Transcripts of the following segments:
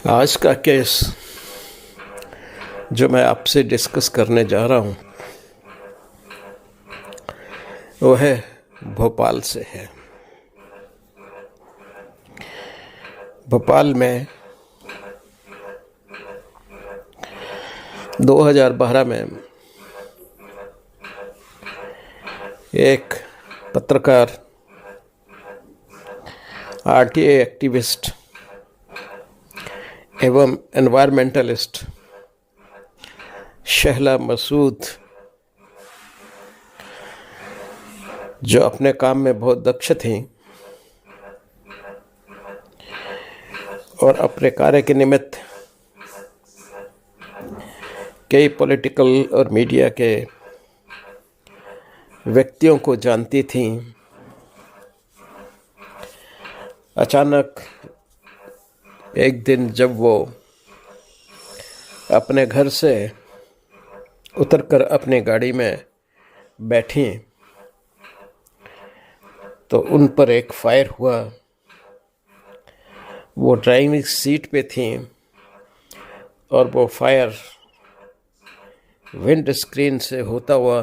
आज का केस जो मैं आपसे डिस्कस करने जा रहा हूँ वो है भोपाल से है। भोपाल में 2012 में एक पत्रकार, आरटीआई एक्टिविस्ट एवं एनवायरमेंटलिस्ट शहला मसूद, जो अपने काम में बहुत दक्ष थी और अपने कार्य के निमित्त कई पॉलिटिकल और मीडिया के व्यक्तियों को जानती थीं, अचानक एक दिन जब वो अपने घर से उतरकर अपनी गाड़ी में बैठी तो उन पर एक फायर हुआ। वो ड्राइविंग सीट पे थी और वो फायर विंड स्क्रीन से होता हुआ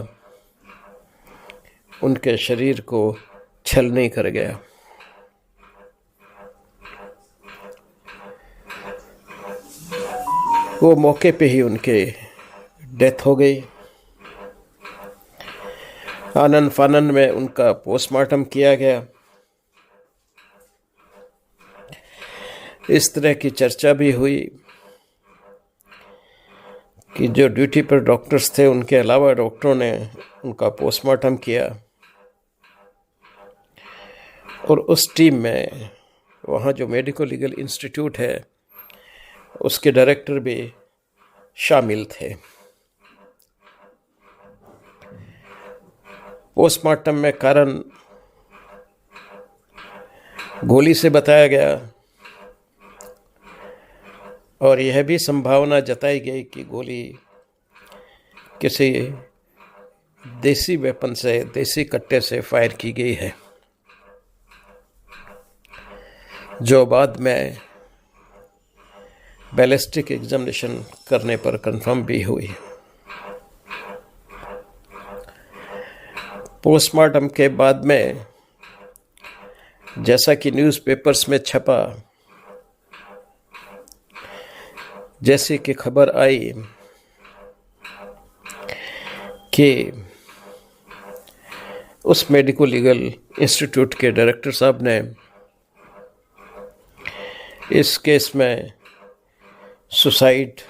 उनके शरीर को छलनी कर गया। वो मौके पे ही उनके डेथ हो गई। आनन फानन में उनका पोस्टमार्टम किया गया। इस तरह की चर्चा भी हुई कि जो ड्यूटी पर डॉक्टर्स थे उनके अलावा डॉक्टरों ने उनका पोस्टमार्टम किया और उस टीम में वहाँ जो मेडिको लीगल इंस्टीट्यूट है उसके डायरेक्टर भी शामिल थे। पोस्टमार्टम में कारण गोली से बताया गया और यह भी संभावना जताई गई कि गोली किसी देसी वेपन से, देसी कट्टे से फायर की गई है, जो बाद में बैलिस्टिक एग्जामिनेशन करने पर कंफर्म भी हुई। पोस्टमार्टम के बाद में जैसा कि न्यूज़पेपर्स में छपा, जैसे कि खबर आई कि उस मेडिको लीगल इंस्टीट्यूट के डायरेक्टर साहब ने इस केस में सुसाइड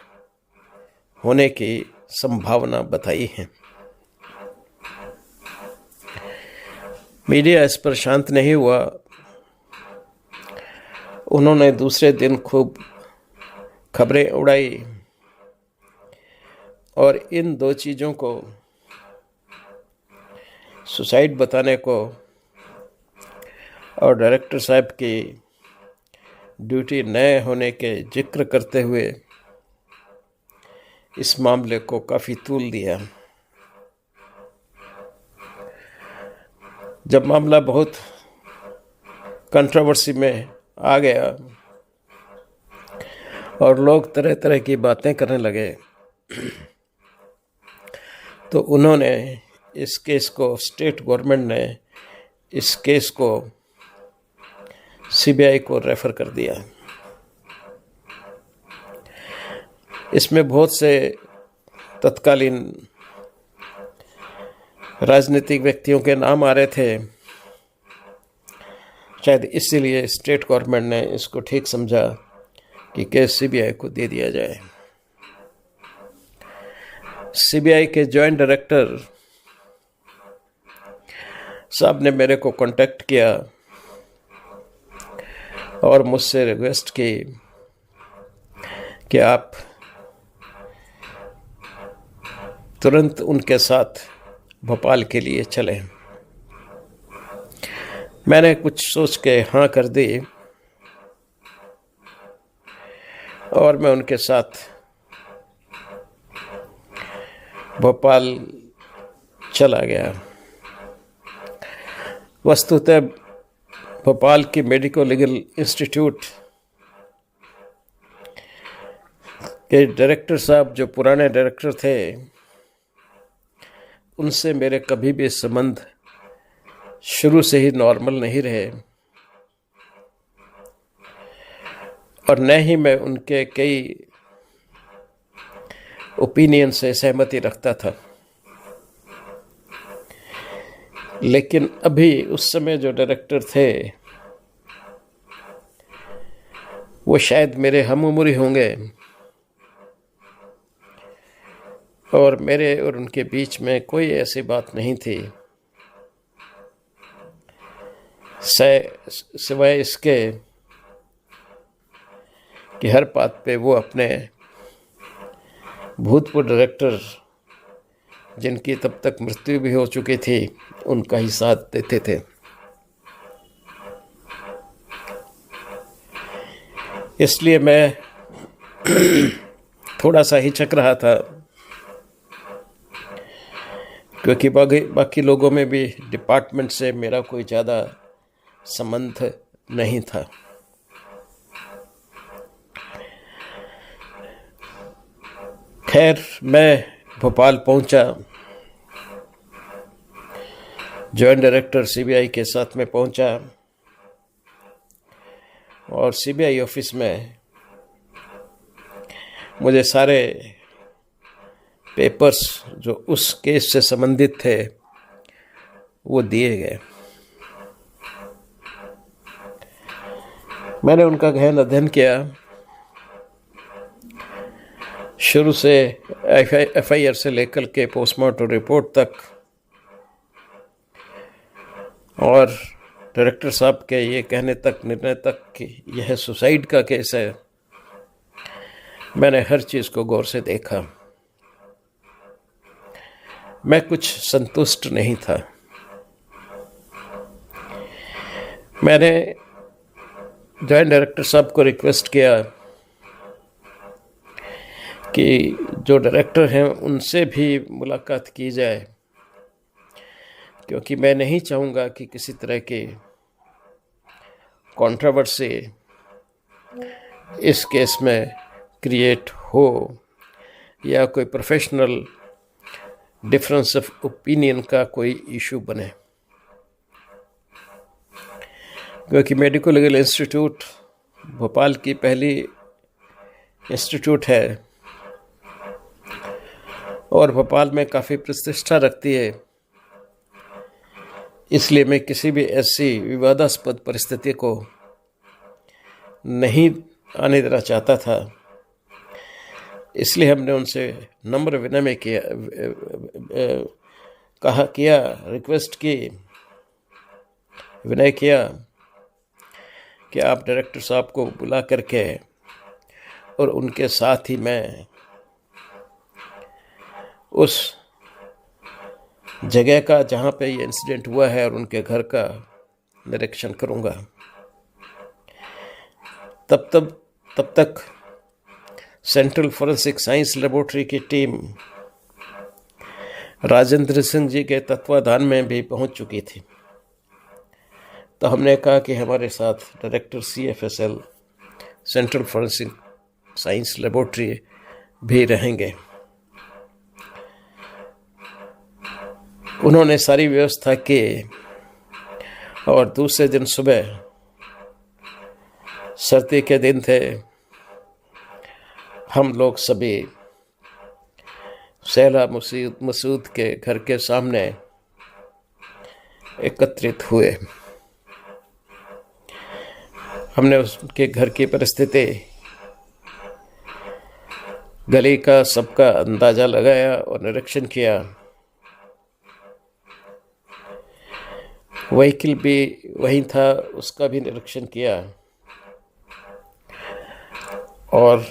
होने की संभावना बताई है। मीडिया इस पर शांत नहीं हुआ। उन्होंने दूसरे दिन खूब खबरें उड़ाई और इन दो चीज़ों को, सुसाइड बताने को और डायरेक्टर साहब की ड्यूटी न होने के जिक्र करते हुए, इस मामले को काफ़ी तूल दिया। जब मामला बहुत कंट्रोवर्सी में आ गया और लोग तरह तरह की बातें करने लगे तो उन्होंने इस केस को, स्टेट गवर्नमेंट ने इस केस को सीबीआई को रेफर कर दिया। इसमें बहुत से तत्कालीन राजनीतिक व्यक्तियों के नाम आ रहे थे। शायद इसीलिए स्टेट गवर्नमेंट ने इसको ठीक समझा कि केस सीबीआई को दे दिया जाए। सीबीआई के जॉइंट डायरेक्टर साहब ने मेरे को कांटेक्ट किया और मुझसे रिक्वेस्ट की कि आप तुरंत उनके साथ भोपाल के लिए चलें। मैंने कुछ सोच के हाँ कर दी और मैं उनके साथ भोपाल चला गया। वस्तुतः भोपाल की मेडिको लीगल इंस्टीट्यूट के डायरेक्टर साहब, जो पुराने डायरेक्टर थे, उनसे मेरे कभी भी संबंध शुरू से ही नॉर्मल नहीं रहे और न ही मैं उनके कई ओपिनियन से सहमति रखता था। लेकिन अभी उस समय जो डायरेक्टर थे वो शायद मेरे हम उम्र होंगे और मेरे और उनके बीच में कोई ऐसी बात नहीं थी सिवाय इसके कि हर बात पे वो अपने भूतपूर्व डायरेक्टर, जिनकी तब तक मृत्यु भी हो चुकी थी, उनका ही साथ देते थे। इसलिए मैं थोड़ा सा हिचक रहा था, क्योंकि बाकी लोगों में भी डिपार्टमेंट से मेरा कोई ज़्यादा संबंध नहीं था। खैर, मैं भोपाल पहुंचा, जॉइंट डायरेक्टर सीबीआई के साथ में पहुंचा और सीबीआई ऑफिस में मुझे सारे पेपर्स जो उस केस से संबंधित थे वो दिए गए। मैंने उनका गहन अध्ययन किया, शुरू से एफआईआर से लेकर के पोस्टमार्टम रिपोर्ट तक, और डायरेक्टर साहब के ये कहने तक, निर्णय तक कि यह सुसाइड का केस है। मैंने हर चीज़ को गौर से देखा। मैं कुछ संतुष्ट नहीं था। मैंने जॉइंट डायरेक्टर साहब को रिक्वेस्ट किया कि जो डायरेक्टर हैं उनसे भी मुलाकात की जाए, क्योंकि मैं नहीं चाहूँगा कि किसी तरह की कंट्रोवर्सी इस केस में क्रिएट हो या कोई प्रोफेशनल डिफरेंस ऑफ ओपिनियन का कोई इशू बने, क्योंकि मेडिको लीगल इंस्टीट्यूट भोपाल की पहली इंस्टीट्यूट है और भोपाल में काफ़ी प्रतिष्ठा रखती है। इसलिए मैं किसी भी ऐसी विवादास्पद परिस्थिति को नहीं आने देना चाहता था। इसलिए हमने उनसे नम्र विनय किया, रिक्वेस्ट की, विनय किया कि आप डायरेक्टर साहब को बुला करके और उनके साथ ही मैं उस जगह का जहाँ पे ये इंसिडेंट हुआ है और उनके घर का निरीक्षण करूँगा। तब तक सेंट्रल फॉरेंसिक साइंस लेबोरेटरी की टीम राजेंद्र सिंह जी के तत्वाधान में भी पहुंच चुकी थी। तो हमने कहा कि हमारे साथ director CFSL central forensic science laboratory भी रहेंगे। उन्होंने सारी व्यवस्था की और दूसरे दिन सुबह, सर्दी के दिन थे, हम लोग सभी सैला मसूद के घर के सामने एकत्रित हुए। हमने उसके घर की परिस्थिति, गली का सबका अंदाजा लगाया और निरीक्षण किया। व्हीकल भी वहीं था, उसका भी निरीक्षण किया और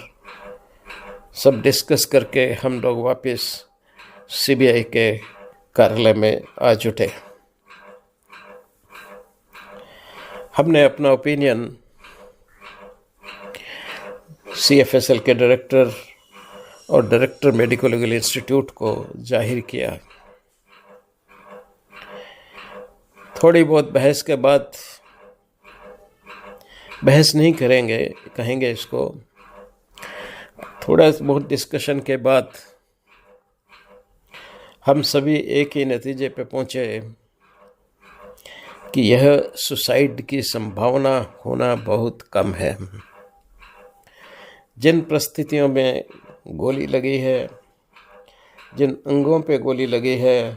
सब डिस्कस करके हम लोग वापस सीबीआई के कार्यालय में आ जुटे। हमने अपना ओपिनियन CFSL के डायरेक्टर और डायरेक्टर मेडिको लीगल इंस्टीट्यूट को जाहिर किया। थोड़ी बहुत बहस के बाद बहस नहीं करेंगे, कहेंगे इसको। थोड़ा बहुत डिस्कशन के बाद हम सभी एक ही नतीजे पे पहुँचे कि यह सुसाइड की संभावना होना बहुत कम है। जिन परिस्थितियों में गोली लगी है, जिन अंगों पे गोली लगी है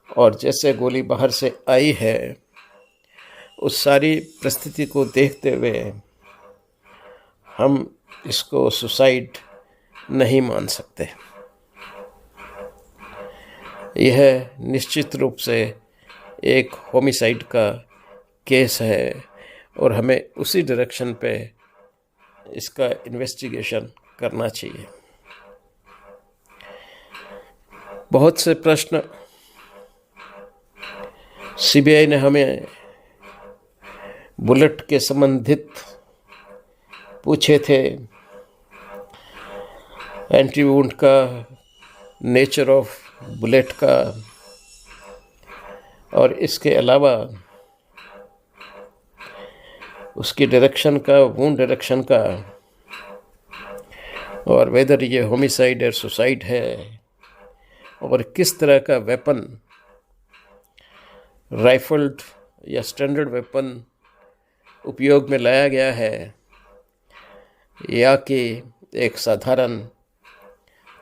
और जैसे गोली बाहर से आई है, उस सारी परिस्थिति को देखते हुए हम इसको सुसाइड नहीं मान सकते। यह निश्चित रूप से एक होमिसाइड का केस है और हमें उसी डायरेक्शन पे इसका इन्वेस्टिगेशन करना चाहिए। बहुत से प्रश्न सीबीआई ने हमें बुलेट के संबंधित पूछे थे, एंटी वुंड का, नेचर ऑफ बुलेट का, और इसके अलावा उसकी डायरेक्शन का, वुंड डायरेक्शन का, और वेदर ये होमिसाइड और सुसाइड है, और किस तरह का वेपन, राइफल्ड या स्टैंडर्ड वेपन उपयोग में लाया गया है या कि एक साधारण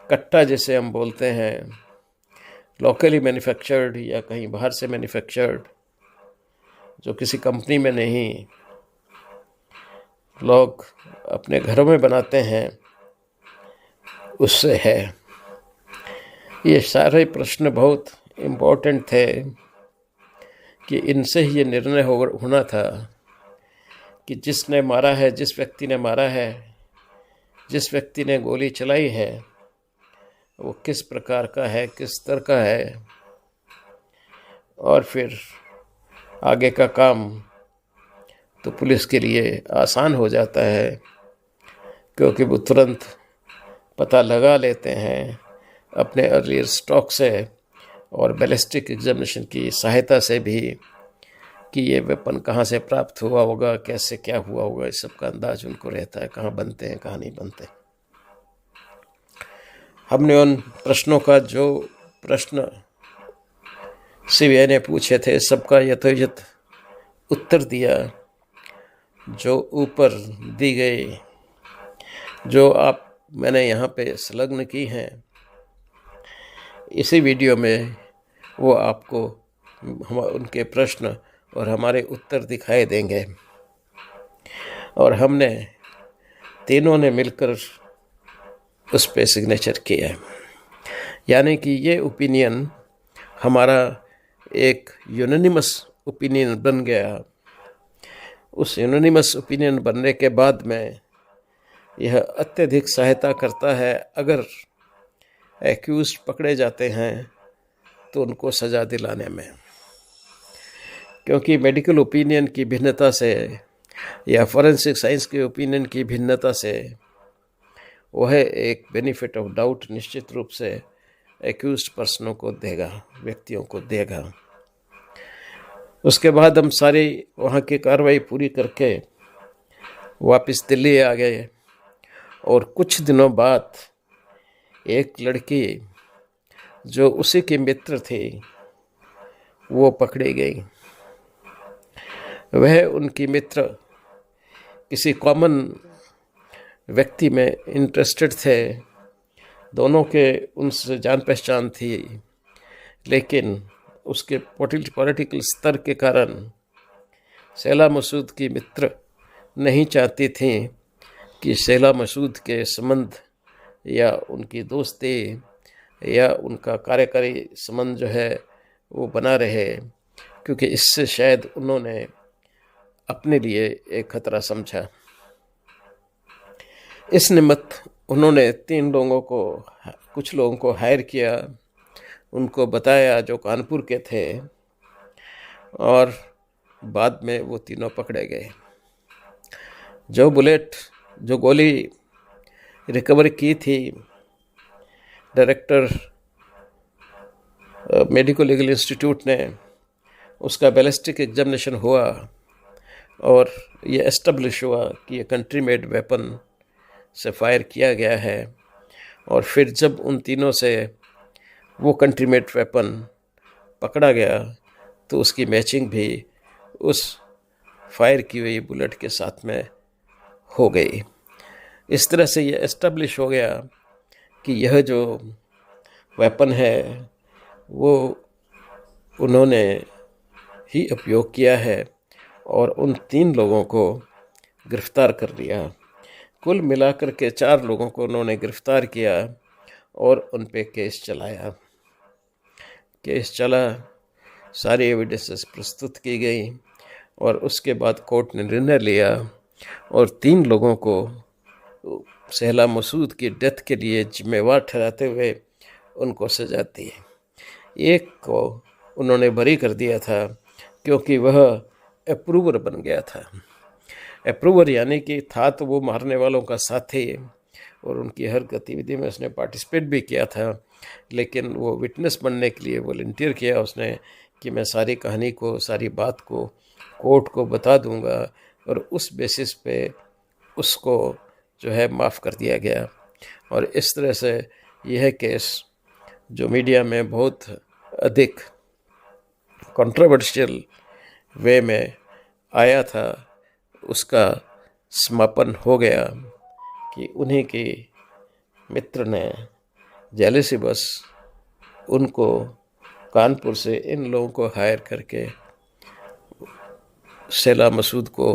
कट्टा जिसे हम बोलते हैं, लोकली मैन्युफैक्चर्ड या कहीं बाहर से मैन्युफैक्चर्ड, जो किसी कंपनी में नहीं, लोग अपने घरों में बनाते हैं, उससे है। ये सारे प्रश्न बहुत इम्पोर्टेंट थे कि इनसे ही ये निर्णय होना था कि जिसने मारा है, जिस व्यक्ति ने मारा है, जिस व्यक्ति ने गोली चलाई है, वो किस प्रकार का है, किस स्तर का है, और फिर आगे का काम तो पुलिस के लिए आसान हो जाता है, क्योंकि वो तुरंत पता लगा लेते हैं अपने अर्लियर स्टॉक से और बैलिस्टिक एग्जामिनेशन की सहायता से भी कि ये वेपन कहाँ से प्राप्त हुआ होगा, कैसे क्या हुआ होगा, इस सब का अंदाज उनको रहता है, कहाँ बनते हैं, कहाँ नहीं बनते। हमने उन प्रश्नों का, जो प्रश्न सीबीआई ने पूछे थे, सबका यथोचित उत्तर दिया, जो ऊपर दी गई, जो मैंने यहाँ पे संलग्न की हैं इसी वीडियो में, वो आपको उनके प्रश्न और हमारे उत्तर दिखाई देंगे। और हमने तीनों ने मिलकर उस पे सिग्नेचर किया है, यानी कि ये ओपिनियन हमारा एक यूनानिमस ओपिनियन बन गया। उस यूनानिमस ओपिनियन बनने के बाद में यह अत्यधिक सहायता करता है, अगर एक्यूज्ड पकड़े जाते हैं तो उनको सज़ा दिलाने में, क्योंकि मेडिकल ओपिनियन की भिन्नता से या फॉरेंसिक साइंस के ओपिनियन की भिन्नता से वह एक बेनिफिट ऑफ डाउट निश्चित रूप से एक्यूज्ड पर्सनों को देगा, व्यक्तियों को देगा। उसके बाद हम सारी वहाँ की कार्रवाई पूरी करके वापस दिल्ली आ गए, और कुछ दिनों बाद एक लड़की जो उसी की मित्र थी वो पकड़ी गई। वह उनकी मित्र किसी कॉमन व्यक्ति में इंटरेस्टेड थे, दोनों के उनसे जान पहचान थी, लेकिन उसके पॉलिटिकल स्तर के कारण शैला मसूद की मित्र नहीं चाहती थी कि शैला मसूद के संबंध या उनकी दोस्ती या उनका कार्यकारी संबंध जो है वो बना रहे, क्योंकि इससे शायद उन्होंने अपने लिए एक खतरा समझा। इस निमित्त उन्होंने कुछ लोगों को हायर किया, उनको बताया, जो कानपुर के थे, और बाद में वो तीनों पकड़े गए। जो गोली रिकवर की थी, डायरेक्टर मेडिको लीगल इंस्टीट्यूट ने, उसका बैलिस्टिक एग्जामिनेशन हुआ और ये एस्टेब्लिश हुआ कि ये कंट्री मेड वेपन से फायर किया गया है। और फिर जब उन तीनों से वो कंट्री मेड वेपन पकड़ा गया तो उसकी मैचिंग भी उस फायर की हुई बुलेट के साथ में हो गई। इस तरह से ये एस्टेब्लिश हो गया कि यह जो वेपन है वो उन्होंने ही उपयोग किया है और उन 3 लोगों को गिरफ्तार कर लिया। कुल मिलाकर के 4 लोगों को उन्होंने गिरफ्तार किया और उन पे केस चलाया। केस चला, सारी एविडेंसेस प्रस्तुत की गई और उसके बाद कोर्ट ने निर्णय लिया और 3 लोगों को सहला मसूद की डेथ के लिए जिम्मेवार ठहराते हुए उनको सजा दी। एक को उन्होंने बरी कर दिया था क्योंकि वह अप्रूवर बन गया था। अप्रूवर यानी कि था तो वो मारने वालों का साथी और उनकी हर गतिविधि में उसने पार्टिसिपेट भी किया था, लेकिन वो विटनेस बनने के लिए वॉलंटियर किया उसने कि मैं सारी कहानी को, सारी बात को कोर्ट को बता दूंगा, और उस बेसिस पे उसको जो है माफ़ कर दिया गया। और इस तरह से यह केस जो मीडिया में बहुत अधिक कंट्रोवर्शियल वे में आया था उसका समापन हो गया कि उन्हीं के मित्र ने जेलसी बस उनको कानपुर से इन लोगों को हायर करके सहला मसूद को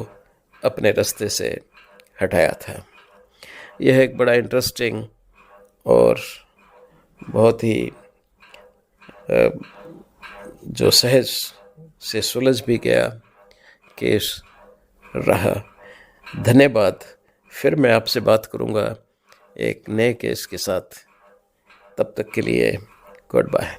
अपने रास्ते से हटाया था। यह एक बड़ा इंटरेस्टिंग और बहुत ही जो सहज से सुलझ भी गया केस रहा। धन्यवाद। फिर मैं आपसे बात करूँगा एक नए केस के साथ। तब तक के लिए गुड बाय।